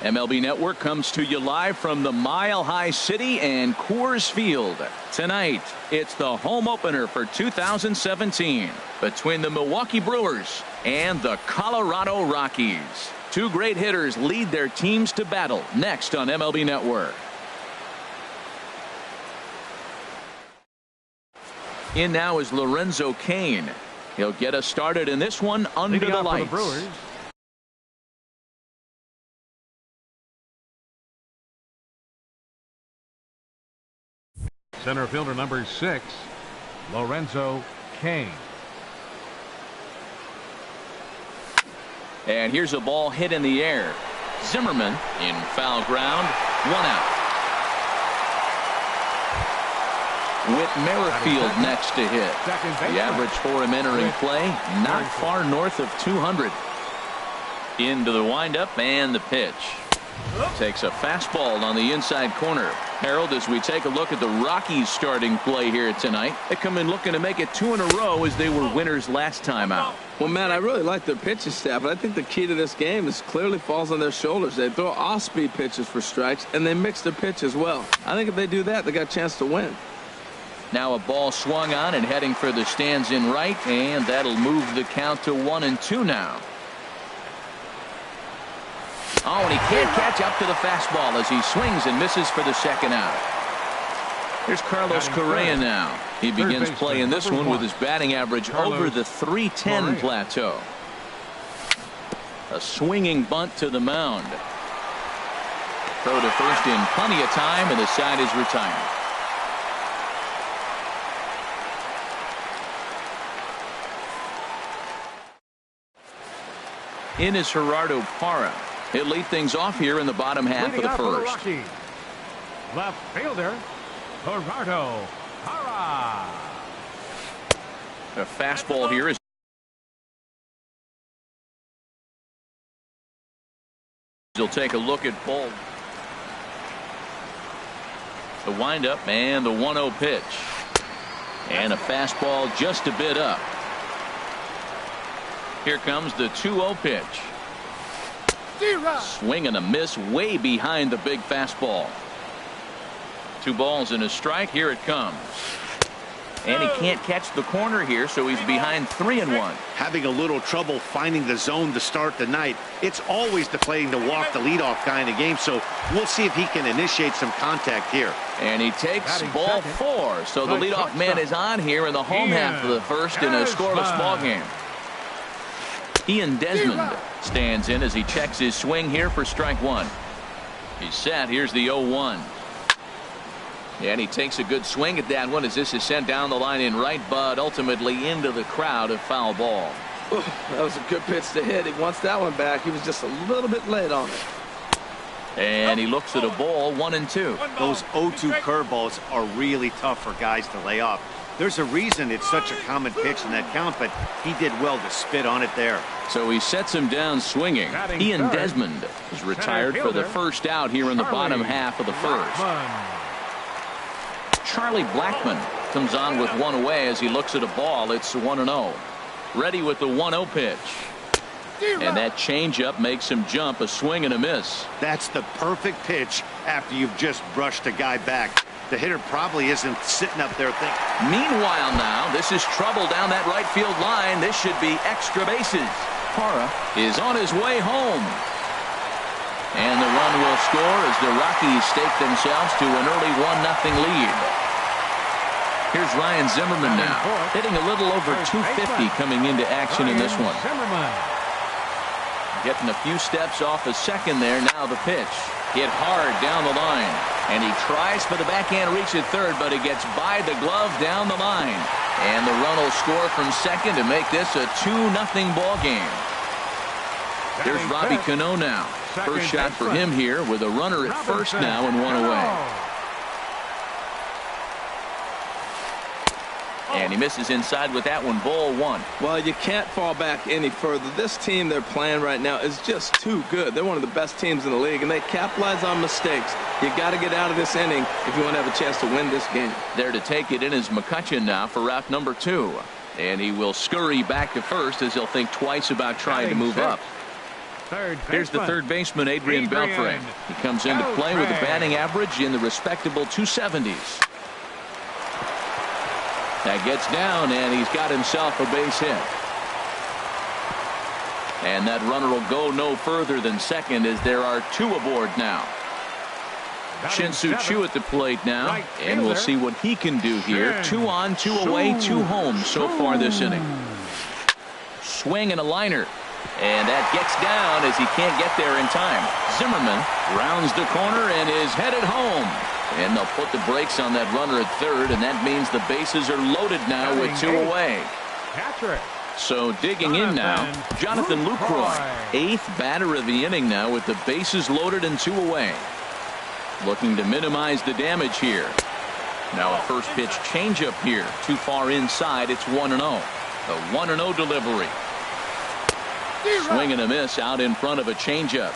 MLB Network comes to you live from the Mile High City and Coors Field. Tonight, it's the home opener for 2017 between the Milwaukee Brewers and the Colorado Rockies. Two great hitters lead their teams to battle next on MLB Network. In now is Lorenzo Cain. He'll get us started in this one under the lights. Center fielder number 6, Lorenzo Cain. And here's a ball hit in the air. Zimmerman in foul ground. 1 out. Whit Merrifield next to hit. The average for him entering play not far north of 200. Into the windup and the pitch. Takes a fastball on the inside corner. Harold, as we take a look at the Rockies starting play here tonight, they come in looking to make it 2 in a row as they were winners last time out. Well, Matt, I really like their pitching staff, but I think the key to this game is clearly falls on their shoulders. They throw off-speed pitches for strikes, and they mix their pitch as well. I think if they do that, they got a chance to win. Now a ball swung on and heading for the stands in right, and that'll move the count to 1-2 now. Oh, and he can't catch up to the fastball as he swings and misses for the second out. Here's Carlos Correa now. He begins play in this one with his batting average over the .310 plateau. A swinging bunt to the mound. Throw to first in plenty of time, and the side is retired. In is Gerardo Parra. He'll lead things off here in the bottom half of the first. Left fielder, Gerardo Parra. A fastball here is he'll take a look at ball. The windup and the 1-0 pitch. And a fastball just a bit up. Here comes the 2-0 pitch. Swing and a miss way behind the big fastball. 2 balls and a strike. Here it comes. And he can't catch the corner here, so he's behind 3-1. Having a little trouble finding the zone to start the night. It's always deflating to walk the leadoff guy in the game, so we'll see if he can initiate some contact here. And he takes ball 4. So the leadoff man is on here in the home half of the first in a scoreless ball game. Ian Desmond stands in as he checks his swing here for strike 1. He's set. Here's the 0-1. And he takes a good swing at that one as this is sent down the line in right, but ultimately into the crowd, of foul ball. Ooh, that was a good pitch to hit. He wants that one back. He was just a little bit late on it. And he looks at a ball, 1-2. Those 0-2 curveballs are really tough for guys to lay off. There's a reason it's such a common pitch in that count, but he did well to spit on it there. So he sets him down swinging. Ian Desmond is retired for the first out here in the bottom half of the first. Charlie Blackmon comes on with one away as he looks at a ball. It's 1-0. Ready with the 1-0 pitch. And that changeup makes him jump. A swing and a miss. That's the perfect pitch after you've just brushed a guy back. The hitter probably isn't sitting up there thinking. Meanwhile now, this is trouble down that right field line. This should be extra bases. Parra is on his way home. And the run will score as the Rockies stake themselves to an early 1-0 lead. Here's Ryan Zimmerman now, hitting a little over 250 coming into action in this one. Getting a few steps off a second there. Now the pitch. Hit hard down the line. And he tries for the backhand reach at third, but he gets by the glove down the line. And the run will score from second to make this a 2-0 ball game. There's Robbie Cano now. First shot for him here with a runner at first now and one away. And he misses inside with that one. Ball 1. Well, you can't fall back any further. This team they're playing right now is just too good. They're one of the best teams in the league, and they capitalize on mistakes. You got to get out of this inning if you want to have a chance to win this game. There to take it in is McCutchen now for route number 2. And he will scurry back to first as he'll think twice about trying to move up. Here's the third baseman, Adrian Beltre. He comes into play with a batting average in the respectable 270s. That gets down, and he's got himself a base hit. And that runner will go no further than second as there are two aboard now. Shin-Soo Choo at the plate now, and we'll see what he can do here. 2 on, 2 away, 2 home so far this inning. Swing and a liner. And that gets down as he can't get there in time. Zimmerman rounds the corner and is headed home. And they'll put the brakes on that runner at third, and that means the bases are loaded now with 2 away. So digging in now, Jonathan Lucroy, 8th batter of the inning now with the bases loaded and 2 away. Looking to minimize the damage here. Now a first pitch changeup here. Too far inside. It's 1-0. The 1-0 delivery. Swing and a miss out in front of a changeup.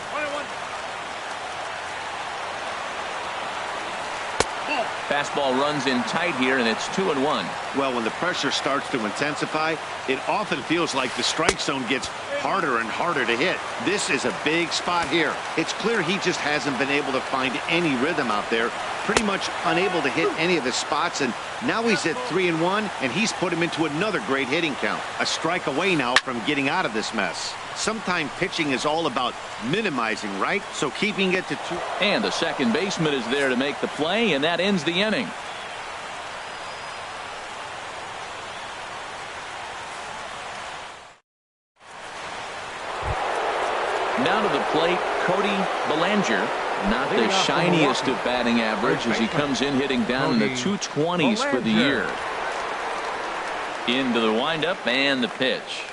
Fastball runs in tight here, and it's 2-1. Well, when the pressure starts to intensify, it often feels like the strike zone gets harder and harder to hit. This is a big spot here. It's clear he just hasn't been able to find any rhythm out there. Pretty much unable to hit any of the spots, and now he's at 3-1, and he's put him into another great hitting count. A strike away now from getting out of this mess. Sometimes pitching is all about minimizing, right? So keeping it to 2. And the second baseman is there to make the play, and that ends the inning. Now to the plate, Cody Bellinger. Not the shiniest of batting average as he comes in hitting down in the 220s for the year. Into the windup and the pitch.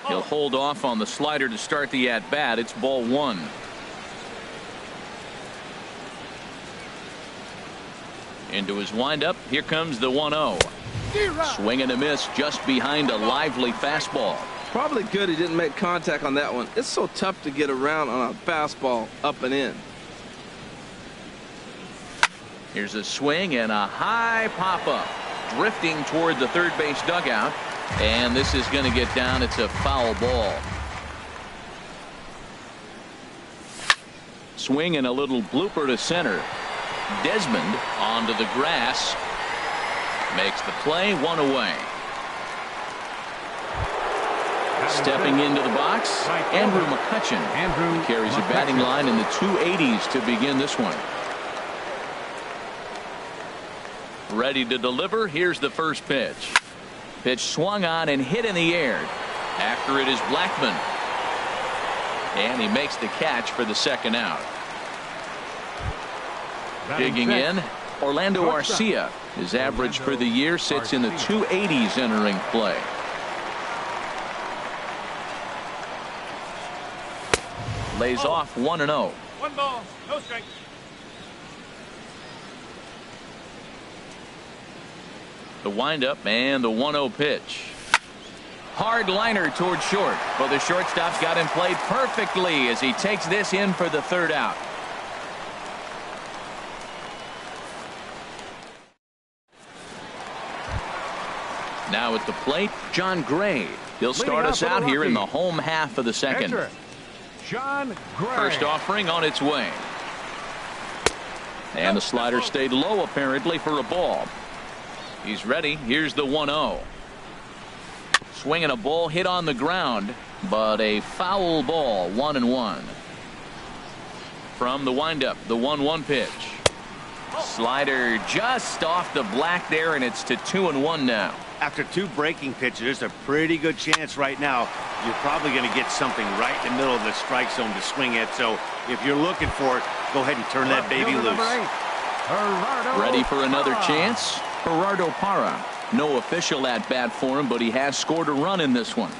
He'll hold off on the slider to start the at-bat. It's ball 1. Into his windup. Here comes the 1-0. Swing and a miss just behind a lively fastball. Probably good he didn't make contact on that one. It's so tough to get around on a fastball up and in. Here's a swing and a high pop-up. Drifting toward the third base dugout. And this is going to get down. It's a foul ball. Swing and a little blooper to center. Desmond onto the grass. Makes the play, 1 away. Stepping into the box, Andrew McCutchen. He carries a batting line in the 280s to begin this one. Ready to deliver. Here's the first pitch. Pitch swung on and hit in the air. After it is Blackmon. And he makes the catch for the second out. Digging in, Orlando Arcia. His average for the year sits in the 280s entering play. Lays off 1-0. 1 ball, no strike. The windup and the 1-0 pitch. Hard liner toward short, but the shortstop's got him played perfectly as he takes this in for the third out. Now at the plate, John Gray. He'll start us out here in the home half of the second. John Gray. First offering on its way. And the slider stayed low apparently for a ball. He's ready. Here's the 1-0. Swinging a ball hit on the ground, but a foul ball, 1-1. From the windup, the 1-1 pitch. Slider just off the black there, and it's to 2-1 now. After 2 breaking pitches, there's a pretty good chance right now you're probably going to get something right in the middle of the strike zone to swing at. So if you're looking for it, go ahead and turn that baby loose. Ready for another chance? Gerardo Parra. No official at bat for him, but he has scored a run in this one.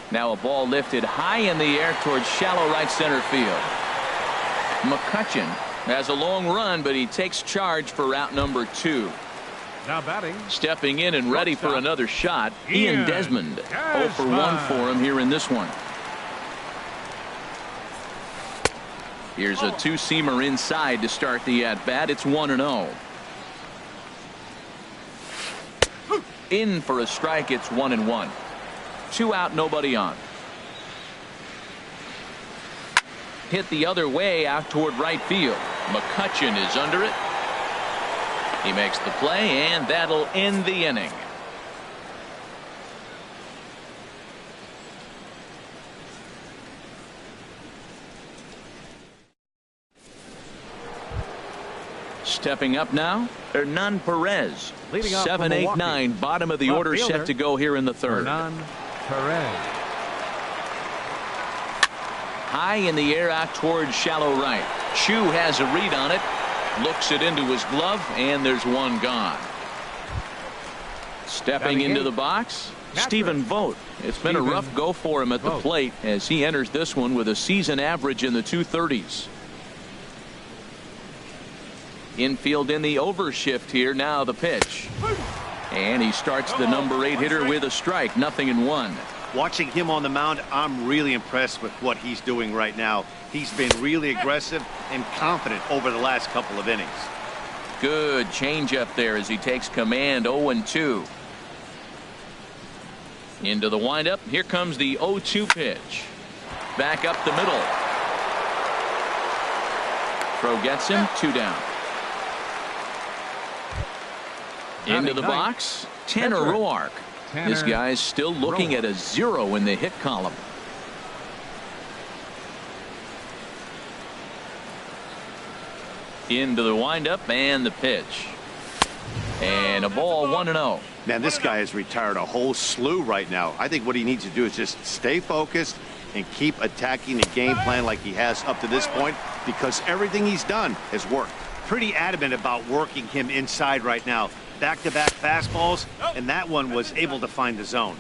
Now a ball lifted high in the air towards shallow right center field. McCutchen has a long run, but he takes charge for route number 2. Now batting. Stepping in and ready for another shot, Ian Desmond. 0 for 1 for him here in this one. Here's a 2-seamer inside to start the at-bat. It's 1-0. In for a strike. It's 1-1. 2 out, nobody on. hit the other way out toward right field. McCutchen is under it. He makes the play, and that'll end the inning. Stepping up now, Hernan Perez. Leading off 7, 8, 9, bottom of the order, set to go here in the third. Hernan Perez. High in the air out towards shallow right. Chu has a read on it. Looks it into his glove, and there's one gone. Stepping into the box, Stephen Vogt. It's been a rough go for him at the plate as he enters this one with a season average in the 230s. Infield in the overshift here. Now the pitch. And he starts the number 8 hitter with a strike. 0-1. Watching him on the mound, I'm really impressed with what he's doing right now. He's been really aggressive and confident over the last couple of innings. Good changeup there as he takes command. 0-2. Into the windup. Here comes the 0-2 pitch. Back up the middle. Throw gets him. 2 down. Into the box, Tanner Roark. This guy's still looking at a 0 in the hit column. Into the windup and the pitch. And a ball. 1-0. Man, this guy has retired a whole slew right now. I think what he needs to do is just stay focused and keep attacking the game plan like he has up to this point, because everything he's done has worked. Pretty adamant about working him inside right now. Back-to-back fastballs, and that one was able to find the zone.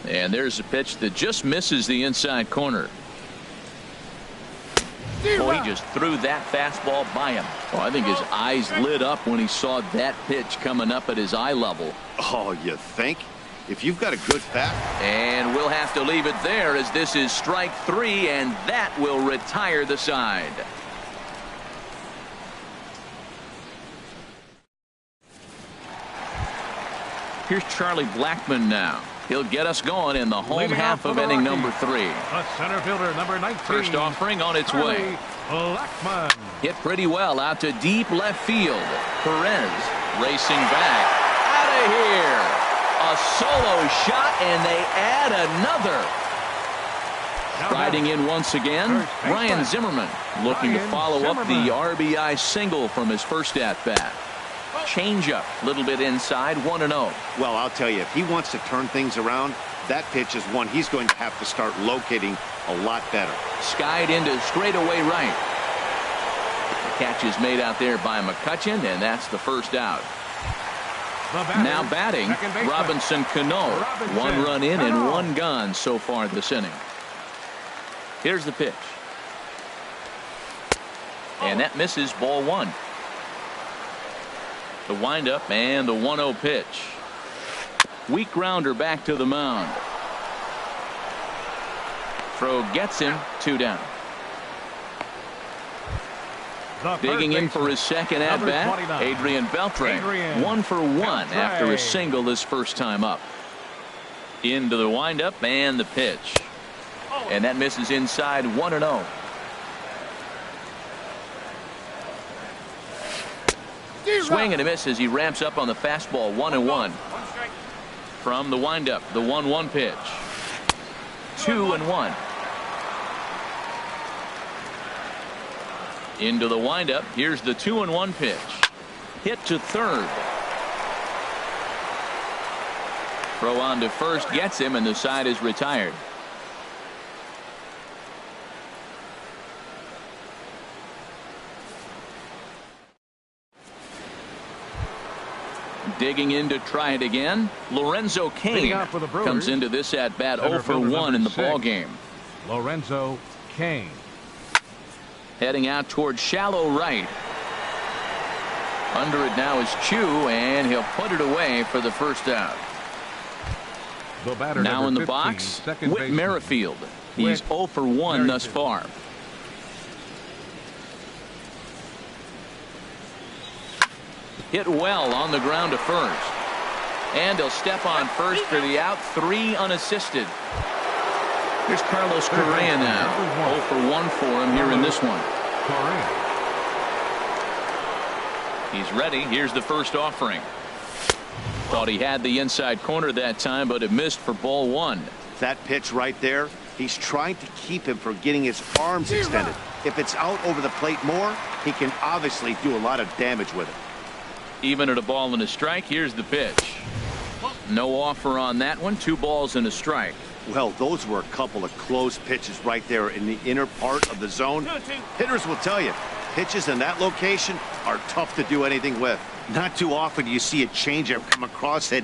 And there's a pitch that just misses the inside corner. Oh, he just threw that fastball by him. Oh, I think his eyes lit up when he saw that pitch coming up at his eye level. Oh, you think? If you've got a good bat. And we'll have to leave it there as this is strike 3, and that will retire the side. Here's Charlie Blackmon now. He'll get us going in the home half of inning number 3. The center fielder, number 19. First offering on its way. Blackmon. Hit pretty well out to deep left field. Perez racing back. Out of here. A solo shot, and they add another. Striding in once again, Ryan Zimmerman looking to follow up the RBI single from his first at-bat. Changeup, a little bit inside. 1-0. Well, I'll tell you, if he wants to turn things around, that pitch is one he's going to have to start locating a lot better. Skied into straightaway right. The catch is made out there by McCutchen, and that's the first out. Now batting, Robinson Cano. 1 run in and 1 gone so far this inning. Here's the pitch. And that misses. Ball 1. The windup and the 1-0 pitch. Weak grounder back to the mound. Throw gets him. 2 down. Digging in for his second at bat, Adrian Beltre. 1 for 1 after a single his first time up. Into the windup and the pitch. And that misses inside. 1-0. Swing and a miss as he ramps up on the fastball. 1-1. From the windup, the 1-1 pitch. 2-1. Into the windup. Here's the 2-1 pitch. Hit to third. Throw on to first gets him, and the side is retired. Digging in to try it again, Lorenzo Cain comes into this at bat 0 for 1 in the ball game. Lorenzo Cain. Heading out toward shallow right. Under it now is Chu, and he'll put it away for the first out. Now in the box, Whit Merrifield. He's 0 for 1 thus far. Hit well on the ground to first. And he'll step on first for the out. 3 unassisted. Here's Carlos Correa now. 0 for 1 for him here in this one. He's ready. Here's the first offering. Thought he had the inside corner that time, but it missed for ball 1. That pitch right there, he's trying to keep him from getting his arms extended. If it's out over the plate more, he can obviously do a lot of damage with it. Even at a ball and a strike, here's the pitch. No offer on that one. 2 balls and a strike. Well, those were a couple of close pitches right there in the inner part of the zone. Hitters will tell you, pitches in that location are tough to do anything with. Not too often do you see a changeup come across at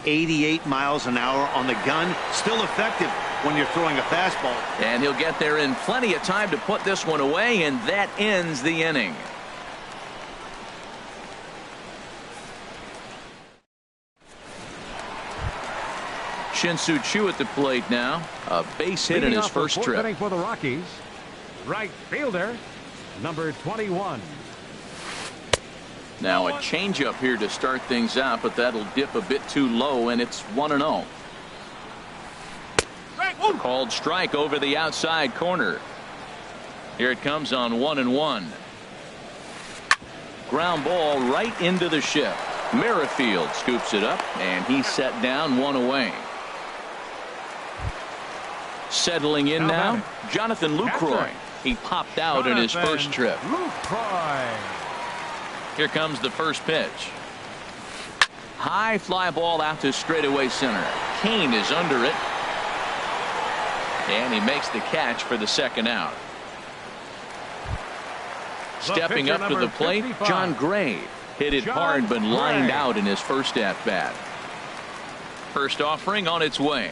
88 miles an hour on the gun. Still effective when you're throwing a fastball. And he'll get there in plenty of time to put this one away, and that ends the inning. Shin-Soo Choo at the plate now. A base hit in his first trip. Inning for the Rockies. Right fielder, number 21. Now a changeup here to start things out, but that'll dip a bit too low, and it's 1-0. Called strike over the outside corner. Here it comes on 1-1. Ground ball right into the shift. Merrifield scoops it up, and he's set down 1 away. Settling in now, Jonathan Lucroy. He popped out in his first trip. Here comes the first pitch. High fly ball out to straightaway center. Kane is under it. And he makes the catch for the second out. Stepping up to the plate, 55. John Gray. Hit it hard but lined out in his first at-bat. First offering on its way.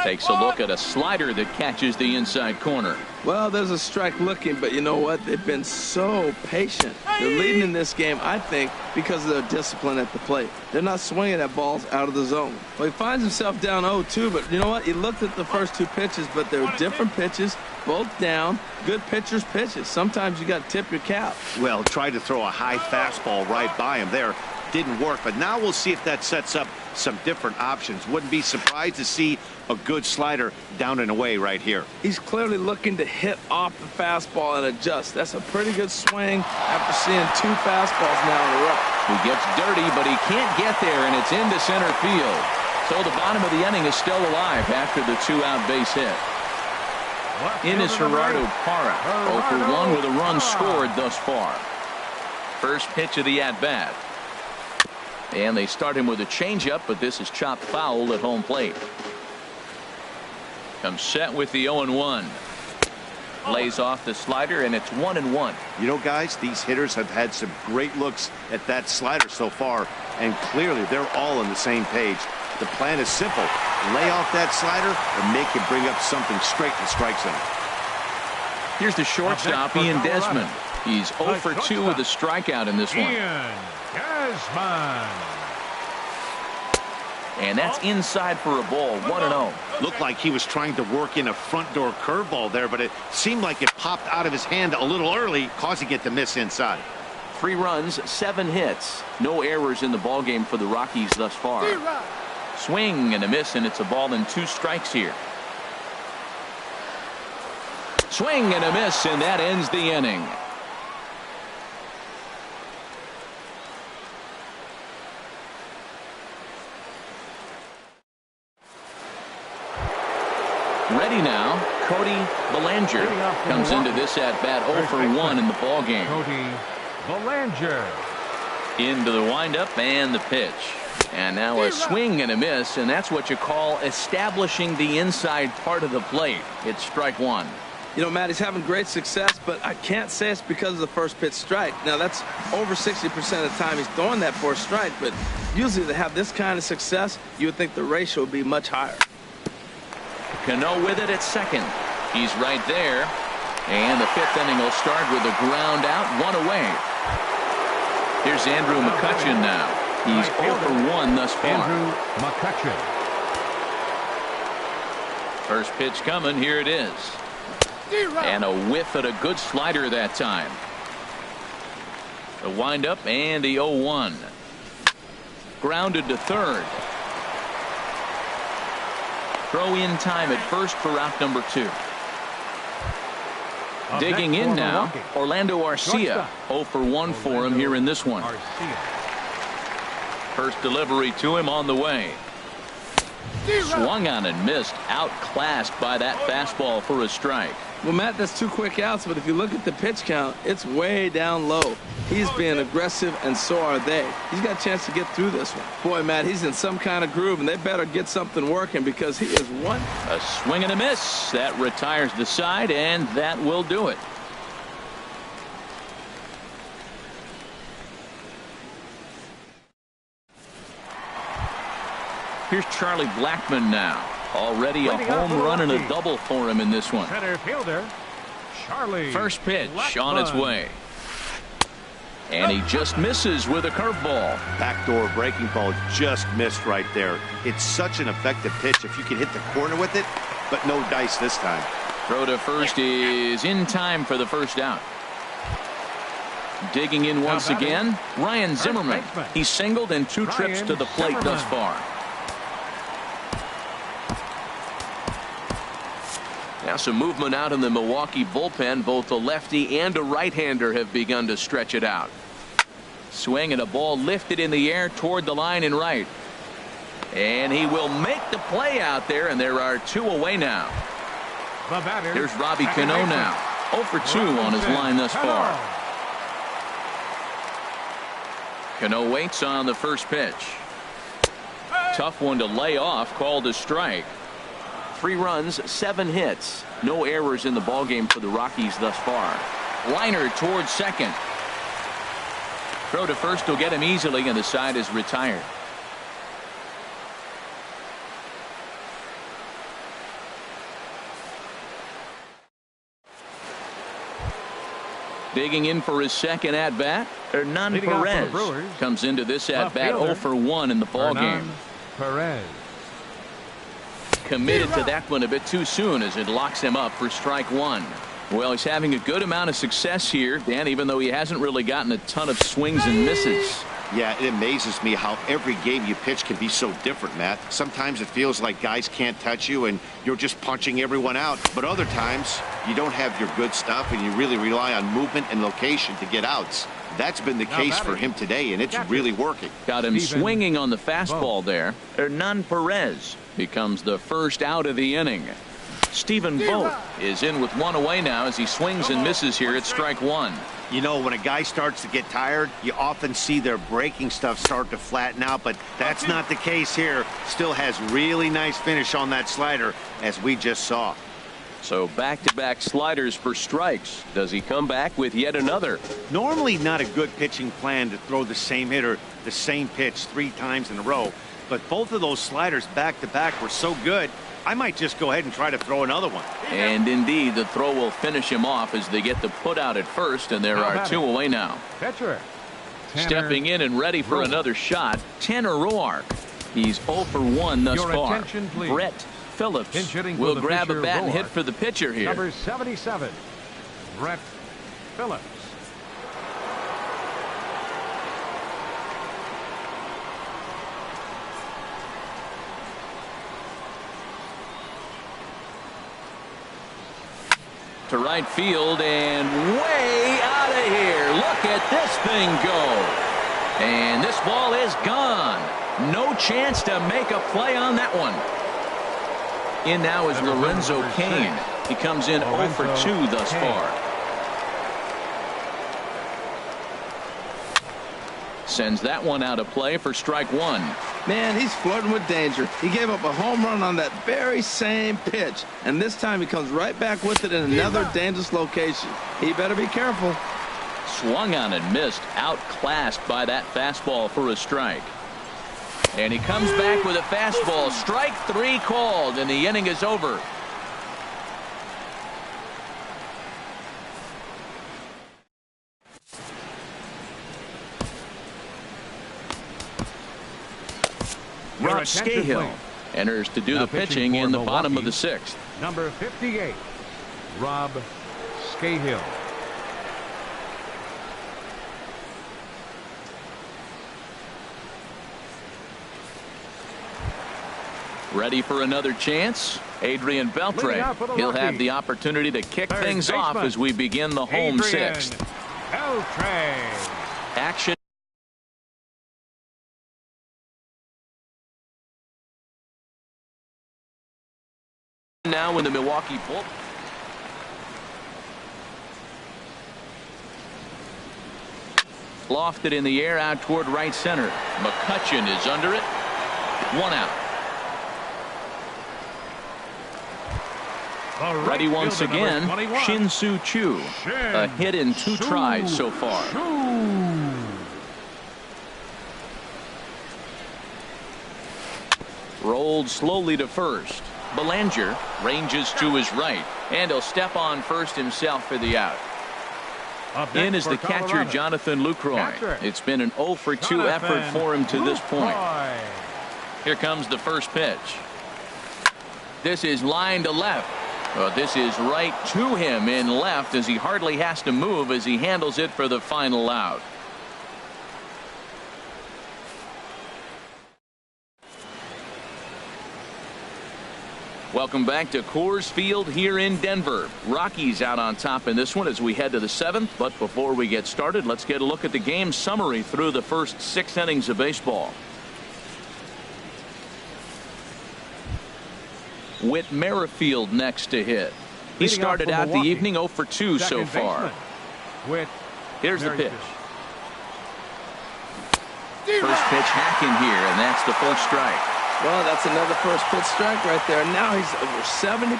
Takes a look at a slider that catches the inside corner. Well, there's a strike looking, but you know what? They've been so patient. They're leading in this game, I think, because of their discipline at the plate. They're not swinging at balls out of the zone. Well, he finds himself down 0-2, but you know what? He looked at the first 2 pitches, but they're different pitches, both down. Good pitchers' pitches. Sometimes you got to tip your cap. Well, tried to throw a high fastball right by him there. Didn't work, but now we'll see if that sets up some different options. Wouldn't be surprised to see a good slider down and away right here. He's clearly looking to hit off the fastball and adjust. That's a pretty good swing after seeing 2 fastballs now in a row. He gets dirty, but he can't get there, and it's into center field. So the bottom of the inning is still alive after the 2-out base hit. In is Gerardo Parra. 0 for 1 with a run scored thus far. First pitch of the at-bat. And they start him with a changeup, but this is chopped foul at home plate. Comes set with the 0-1. Lays off the slider, and it's 1-1. You know, guys, these hitters have had some great looks at that slider so far, and clearly they're all on the same page. The plan is simple. Lay off that slider and make him bring up something straight in the strike zone. Here's the shortstop, Ian Desmond. He's 0 for 2 with a strikeout in this one. And that's inside for a ball. 1-0. Looked like he was trying to work in a front door curveball there, but it seemed like it popped out of his hand a little early, causing it to miss inside. 3 runs, 7 hits. No errors in the ballgame for the Rockies thus far. Swing and a miss, and it's a ball and 2 strikes here. Swing and a miss, and that ends the inning. Ready now, Cody Bellinger comes into this at-bat 0 for 1 in the ballgame. Cody Bellinger. Into the windup and the pitch. And now a swing and a miss, and that's what you call establishing the inside part of the plate. It's strike 1. You know, Matt, he's having great success, but I can't say it's because of the first pitch strike. Now, that's over 60% of the time he's throwing that for a strike, but usually to have this kind of success, you would think the ratio would be much higher. Cano with it at second. He's right there. And the 5th inning will start with a ground out, 1 away. Here's Andrew McCutchen now. He's 0 for 1 thus far. Andrew McCutchen. First pitch coming. Here it is. And a whiff at a good slider that time. The windup and the 0-1. Grounded to third. Throw in time at first for out number 2. Digging in now, Orlando Arcia. 0 for 1 for him here in this one. First delivery to him on the way. Swung on and missed. Outclassed by that fastball for a strike. Well, Matt, that's 2 quick outs, but if you look at the pitch count, it's way down low. He's being aggressive, and so are they. He's got a chance to get through this one. Boy, Matt, he's in some kind of groove, and they better get something working because he is one. A swing and a miss. That retires the side, and that will do it. Here's Charlie Blackmon now. Already a home run and a double for him in this one. Center fielder, Charlie. First pitch Blackmon. on its way. And he just misses with a curveball. Backdoor breaking ball just missed right there. It's such an effective pitch if you can hit the corner with it, but no dice this time. Throw to first is in time for the first out. Digging in once again, Ryan Zimmerman. He's singled in 2 trips to the plate thus far. Now some movement out in the Milwaukee bullpen. Both a lefty and a right-hander have begun to stretch it out. Swing and a ball lifted in the air toward the line in right. And he will make the play out there, and there are 2 away now. Here's Robbie Cano now. 0 for 2 on his line thus far. Cano waits on the first pitch. Tough one to lay off, called a strike. 3 runs, 7 hits. No errors in the ballgame for the Rockies thus far. Liner towards second. Throw to first will get him easily, and the side is retired. Digging in for his second at-bat, Hernan Perez comes into this at-bat 0 for 1 in the ballgame. Perez. Committed to that one a bit too soon as it locks him up for strike 1. Well, he's having a good amount of success here, Dan, even though he hasn't really gotten a ton of swings and misses. Yeah, it amazes me how every game you pitch can be so different, Matt. Sometimes it feels like guys can't touch you and you're just punching everyone out. But other times you don't have your good stuff and you really rely on movement and location to get outs. That's been the case for him today, and it's really working. Got him swinging on the fastball there. Hernan Perez becomes the first out of the inning. Stephen Vogt is in with 1 away now as he swings and misses here at strike 1. You know, when a guy starts to get tired, you often see their breaking stuff start to flatten out, but that's not the case here. Still has really nice finish on that slider, as we just saw. So back-to-back sliders for strikes. Does he come back with yet another? Normally not a good pitching plan to throw the same hitter the same pitch 3 times in a row, but both of those sliders back-to-back were so good, I might just go ahead and try to throw another one. And indeed, the throw will finish him off as they get the put out at first, and there are 2 away now. Pitcher. Stepping in and ready for another shot, Tanner Roark. He's 0 for 1 thus far. Brett Phillips will grab a bat and hit for the pitcher here. Number 77, Brett Phillips. To right field and way out of here. Look at this thing go. And this ball is gone. No chance to make a play on that one. In now is Lorenzo Cain. He comes in 0 for 2 thus far. Sends that one out of play for strike 1. Man, he's flirting with danger. He gave up a home run on that very same pitch, and this time he comes right back with it in another dangerous location. He better be careful. Swung on and missed. Outclassed by that fastball for a strike. And he comes back with a fastball. Strike 3 called, and the inning is over. Rob Scahill enters to do the pitching in the bottom of the 6th. Number 58, Rob Scahill. Ready for another chance? Adrian Beltre. He'll have the opportunity to kick things off as we begin the home sixth. Beltre. Action. Now in the Milwaukee Bull. Lofted in the air out toward right center. McCutchen is under it. 1 out. Ready once again, Shin-Soo Choo. A hit in 2 tries so far. Rolled slowly to first. Belanger ranges to his right, and he'll step on first himself for the out. In is the catcher, Jonathan Lucroy. It's been an 0 for 2 effort for him to this point. Here comes the first pitch. This is line to left. This is right to him in left as he hardly has to move as he handles it for the final out. Welcome back to Coors Field here in Denver. Rockies out on top in this one as we head to the 7th. But before we get started, let's get a look at the game summary through the first 6 innings of baseball. Whit Merrifield next to hit. He started out the evening 0 for 2 so far. Here's the pitch. First pitch hacking here, and that's the first strike. Well, that's another first pitch strike right there. Now he's over 70%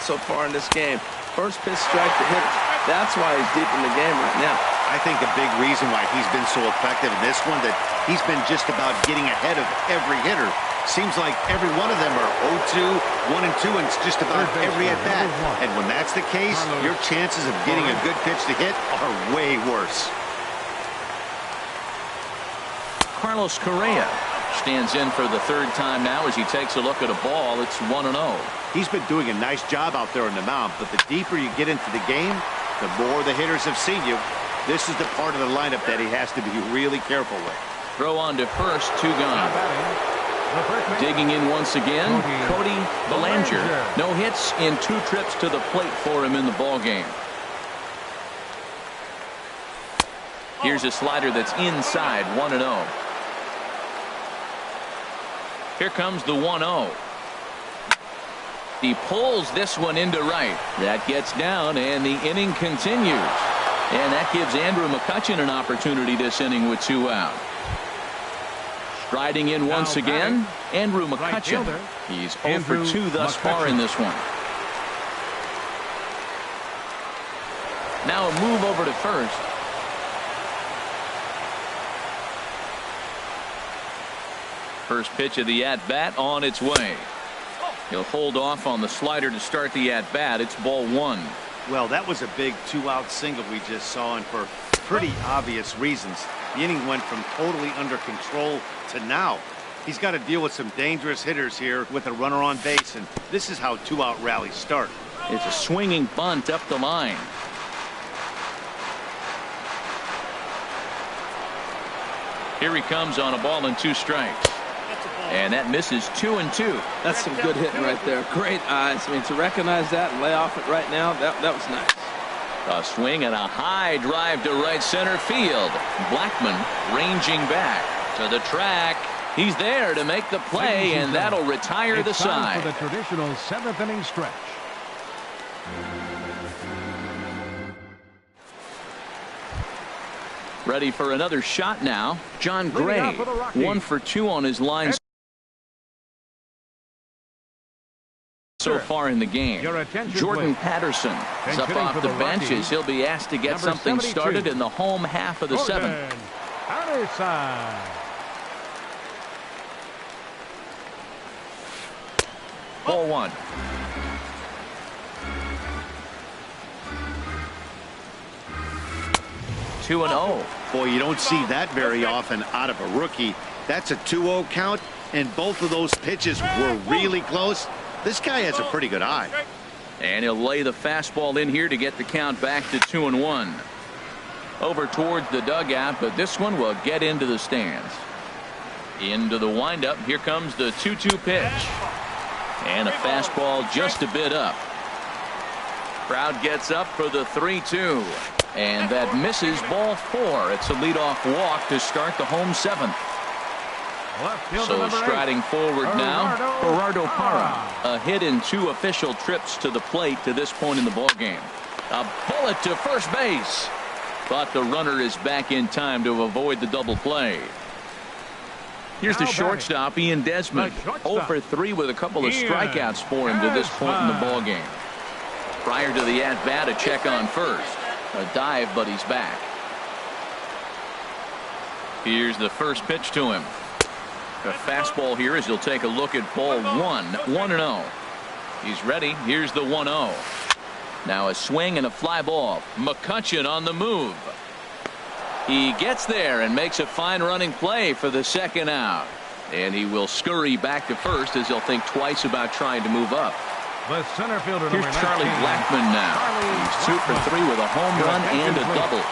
so far in this game. First pitch strike to hitters. That's why he's deep in the game right now. I think a big reason why he's been so effective in this one that he's been just about getting ahead of every hitter. Seems like every one of them are 0-2, 1-2, and it's just about every at bat. And when that's the case, your chances of getting a good pitch to hit are way worse. Carlos Correa stands in for the 3rd time now as he takes a look at a ball. It's 1-0. He's been doing a nice job out there on the mound, but the deeper you get into the game, the more the hitters have seen you. This is the part of the lineup that he has to be really careful with. Throw on to first, 2 gone. Digging in once again, Cody Belanger. No hits in 2 trips to the plate for him in the ball game. Here's a slider that's inside, 1-0. Here comes the 1-0. He pulls this one into right. That gets down, and the inning continues. And that gives Andrew McCutchen an opportunity this inning with 2 out. Striding in once again, Andrew McCutchen. He's 0 for 2 thus far in this one. Now a move over to first. First pitch of the at-bat on its way. He'll hold off on the slider to start the at-bat. It's ball 1. Well, that was a big 2-out single we just saw, and for pretty obvious reasons. The inning went from totally under control to now. He's got to deal with some dangerous hitters here with a runner on base, and this is how 2-out rallies start. It's a swinging bunt up the line. Here he comes on a ball and 2 strikes. And that misses 2-2. That's some good hitting right there. Great eyes. I mean, to recognize that and lay off it right now, that was nice. A swing and a high drive to right center field. Blackmon ranging back to the track. He's there to make the play, and that'll retire the side. For the traditional 7th inning stretch. Ready for another shot now. John Gray, 1 for 2 on his line so far in the game. Jordan Patterson is up off the bench as he'll be asked to get something started in the home half of the 7th. Ball 1. 2-0. Boy, you don't see that very often out of a rookie. That's a 2-0 count, and both of those pitches were really close. This guy has a pretty good eye. And he'll lay the fastball in here to get the count back to 2-1. Over towards the dugout, but this one will get into the stands. Into the windup. Here comes the 2-2 pitch. And a fastball just a bit up. Crowd gets up for the 3-2. And that misses, ball 4. It's a leadoff walk to start the home 7th. So striding forward now, Gerardo Parra. A hit in 2 official trips to the plate to this point in the ballgame. A bullet to first base. But the runner is back in time to avoid the double play. Here's the shortstop, Ian Desmond. 0 for 3 with a couple of strikeouts for him to this point in the ballgame. Prior to the at-bat, a check on first. A dive, but he's back. Here's the first pitch to him. A fastball here as he'll take a look at ball 1. 1-0. He's ready. Here's the 1-0. Now a swing and a fly ball. McCutchen on the move. He gets there and makes a fine running play for the second out. And he will scurry back to first as he'll think twice about trying to move up. The center fielder, here's Charlie Blackmon now. He's 2 for 3 with a home run and a double.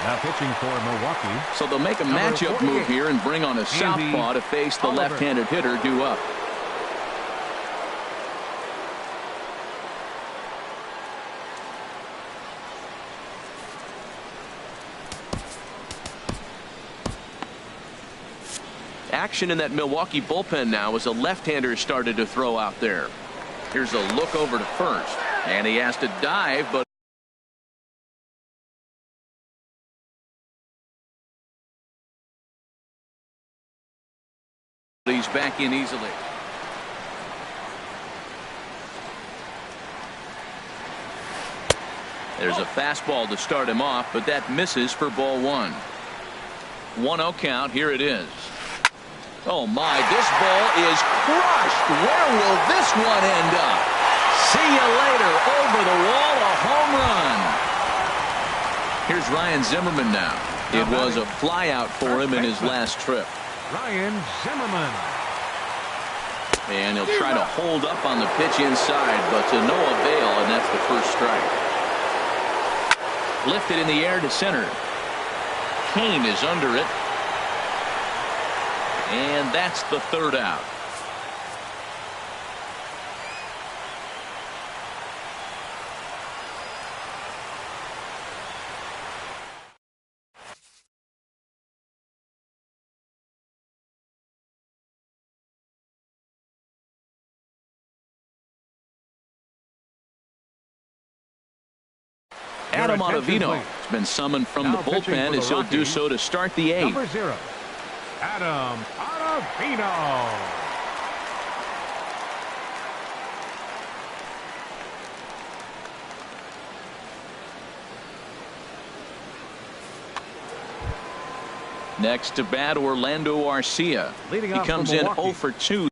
Now pitching for Milwaukee. So they'll make a matchup move here and bring on a southpaw to face the left-handed hitter due up. Action in that Milwaukee bullpen now as a left-hander started to throw out there. Here's a look over to first, and he has to dive, but he's back in easily. There's a fastball to start him off, but that misses for ball 1. 1-0 count. Here it is. Oh my, this ball is crushed. Where will this one end up? See you later. Over the wall, a home run. Here's Ryan Zimmerman now. It was a flyout for him in his last trip. Ryan Zimmerman. And he'll try to hold up on the pitch inside, but to no avail, and that's the first strike. Lifted in the air to center. Kane is under it. And that's the third out. Adam Ottavino has been summoned from the bullpen as he'll do so to start the 8th. Number 0, Adam Ottavino. Next to bat, Orlando Arcia. He comes in 0 for 2.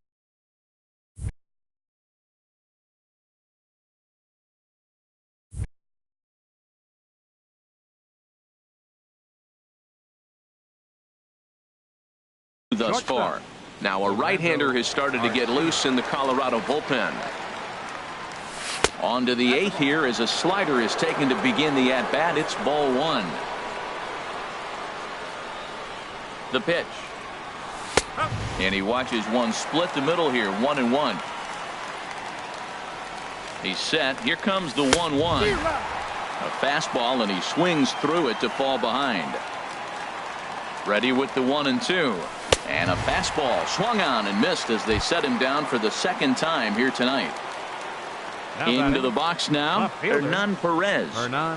Thus far. Now a right-hander has started to get loose in the Colorado bullpen. On to the 8th here as a slider is taken to begin the at-bat. It's ball 1. The pitch. And he watches one split the middle here. 1-1. He's set. Here comes the 1-1. A fastball, and he swings through it to fall behind. Ready with the 1-2. And a fastball swung on and missed as they set him down for the second time here tonight. Into the box now, Hernan Perez.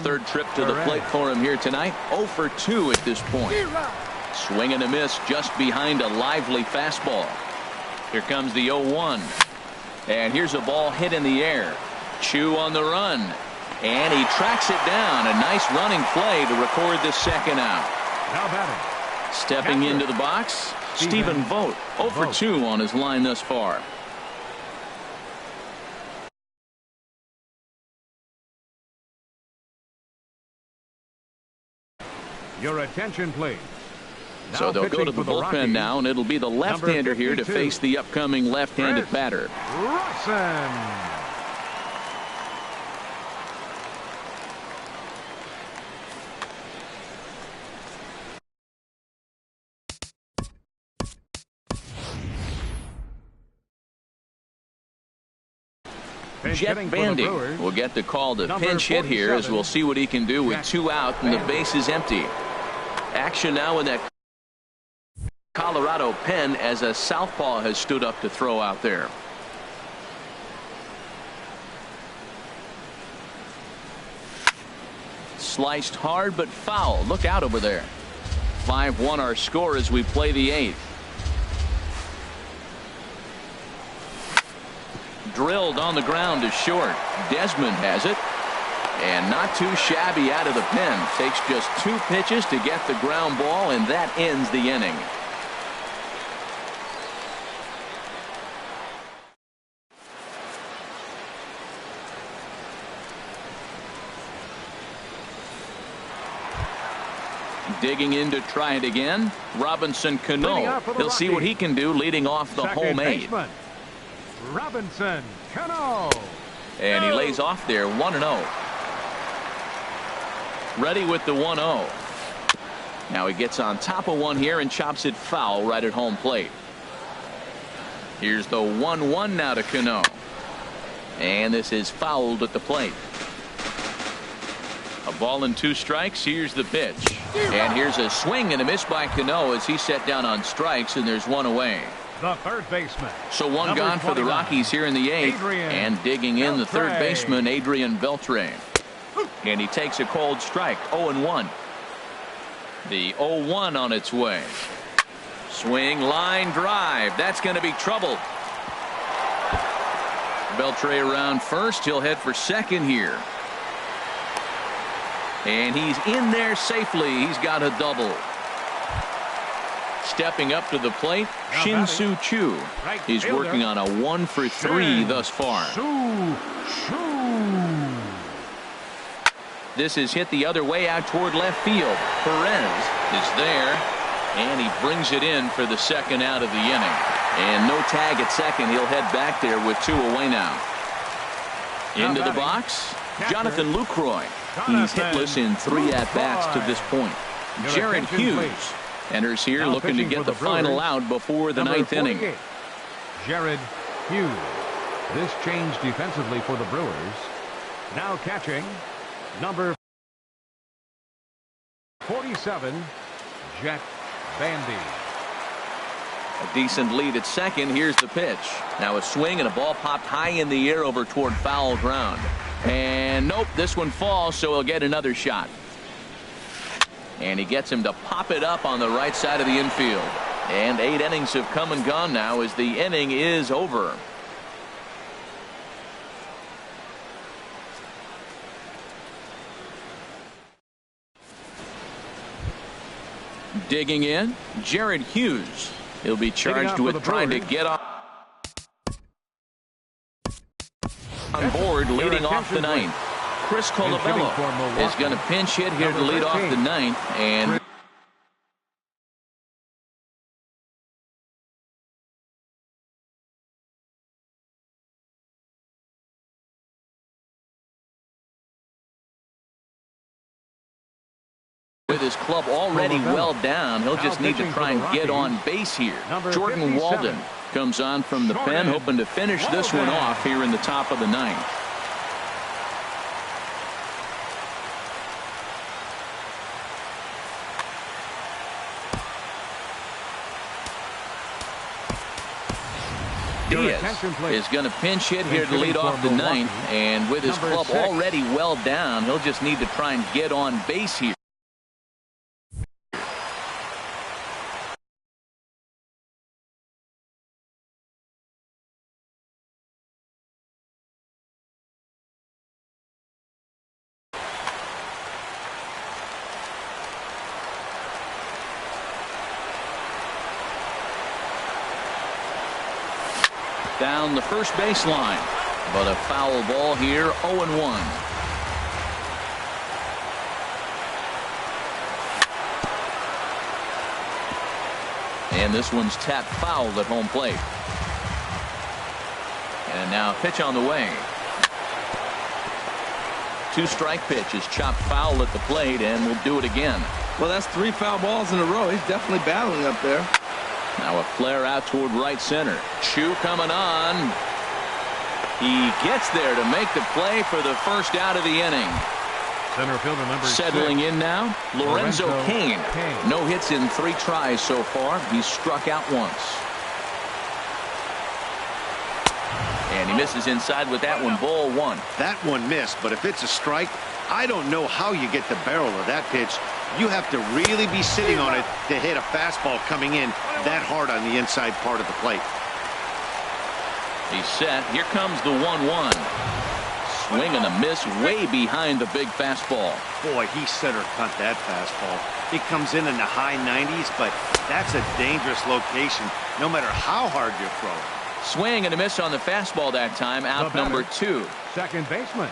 Third trip to the plate for him here tonight. 0 for 2 at this point. Swing and a miss just behind a lively fastball. Here comes the 0-1. And here's a ball hit in the air. Chu on the run. And he tracks it down. A nice running play to record the second out. Now batting. Stepping into the box, Stephen Vogt. 0 for 2 on his line thus far. Your attention, please. So they'll go to the bullpen now, and it'll be the left-hander here to face the upcoming left-handed batter. Rosson. Jeff Bandy will get the call to pinch hit here, as we'll see what he can do with 2 out and the base is empty. Action now in that Colorado pen as a southpaw has stood up to throw out there. Sliced hard but foul. Look out over there. 5-1 our score as we play the 8th. Drilled on the ground to short. Desmond has it. And not too shabby out of the pen. Takes just 2 pitches to get the ground ball, and that ends the inning. Digging in to try it again. Robinson Cano. He'll see what he can do leading off the home 8. Robinson Cano. And he lays off there 1-0. Ready with the 1-0. Now he gets on top of one here and chops it foul right at home plate. Here's the 1-1 now to Cano. And this is fouled at the plate. A ball and 2 strikes. Here's the pitch. And here's a swing and a miss by Cano as he's set down on strikes, and there's 1 away. The third baseman. So 1 gone for the Rockies here in the 8th. And digging in the third baseman, Adrian Beltre. And he takes a cold strike. 0-1. The 0-1 on its way. Swing, line drive. That's going to be trouble. Beltre around first. He'll head for second here. And he's in there safely. He's got a double. Stepping up to the plate, Shin-Soo Choo. He's working on a 1 for 3 thus far. This is hit the other way out toward left field. Perez is there, and he brings it in for the second out of the inning. And no tag at second. He'll head back there with 2 away now. Into the box, Jonathan Lucroy. He's hitless in 3 at-bats to this point. Jared Hughes enters here looking to get the final out before the 9th inning. Jared Hughes. This change defensively for the Brewers. Now catching, number 47, Jeff Bandy. A decent lead at second. Here's the pitch. Now a swing and a ball popped high in the air over toward foul ground. And nope, this one falls, so he'll get another shot. And he gets him to pop it up on the right side of the infield. And 8 innings have come and gone now as the inning is over. Digging in, Jared Hughes. He'll be charged with trying to get off on board leading off the 9th. Chris Colabello is going to pinch hit here to lead off the 9th. And with his club already well down, he'll just need to try and get on base here. Jordan Walden comes on from the pen, hoping to finish this one off here in the top of the 9th. Diaz is going to pinch hit here to lead off the 9th, and with his club already well down, he'll just need to try and get on base here. Down the first baseline, but a foul ball here. 0-1. And this one's tapped foul at home plate. And now pitch on the way. 2-strike pitch is chopped foul at the plate, and we'll do it again. Well, that's 3 foul balls in a row. He's definitely battling up there. Now a flare out toward right center. Choo coming on. He gets there to make the play for the first out of the inning. Center fielder number Settling 6. in now, Lorenzo Cain. No hits in 3 tries so far. He's struck out once. And he misses inside with that one. Ball 1. That one missed, but if it's a strike, I don't know how you get the barrel of that pitch. You have to really be sitting on it to hit a fastball coming in that hard on the inside part of the plate. He's set. Here comes the 1-1. Swing and a miss way behind the big fastball. Boy, he center cut that fastball. It comes in the high 90s, but that's a dangerous location no matter how hard you throw. Swing and a miss on the fastball that time. Out number 2. Second baseman,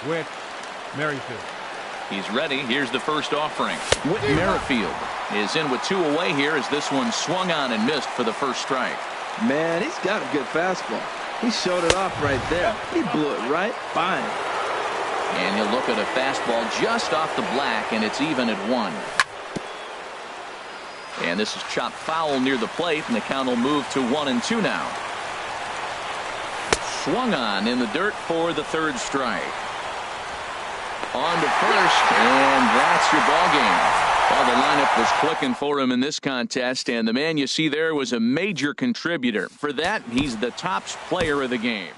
Whit Merrifield. He's ready. Here's the first offering. Whit Merrifield is in with 2 away here as this one swung on and missed for the first strike. Man, he's got a good fastball. He showed it off right there. He blew it right by him. And he'll look at a fastball just off the black, and it's even at 1. And this is chopped foul near the plate, and the count will move to 1-2 now. Swung on in the dirt for the 3rd strike. On to first, and that's your ball game. Well, the lineup was clicking for him in this contest, and the man you see there was a major contributor. For that, he's the top player of the game.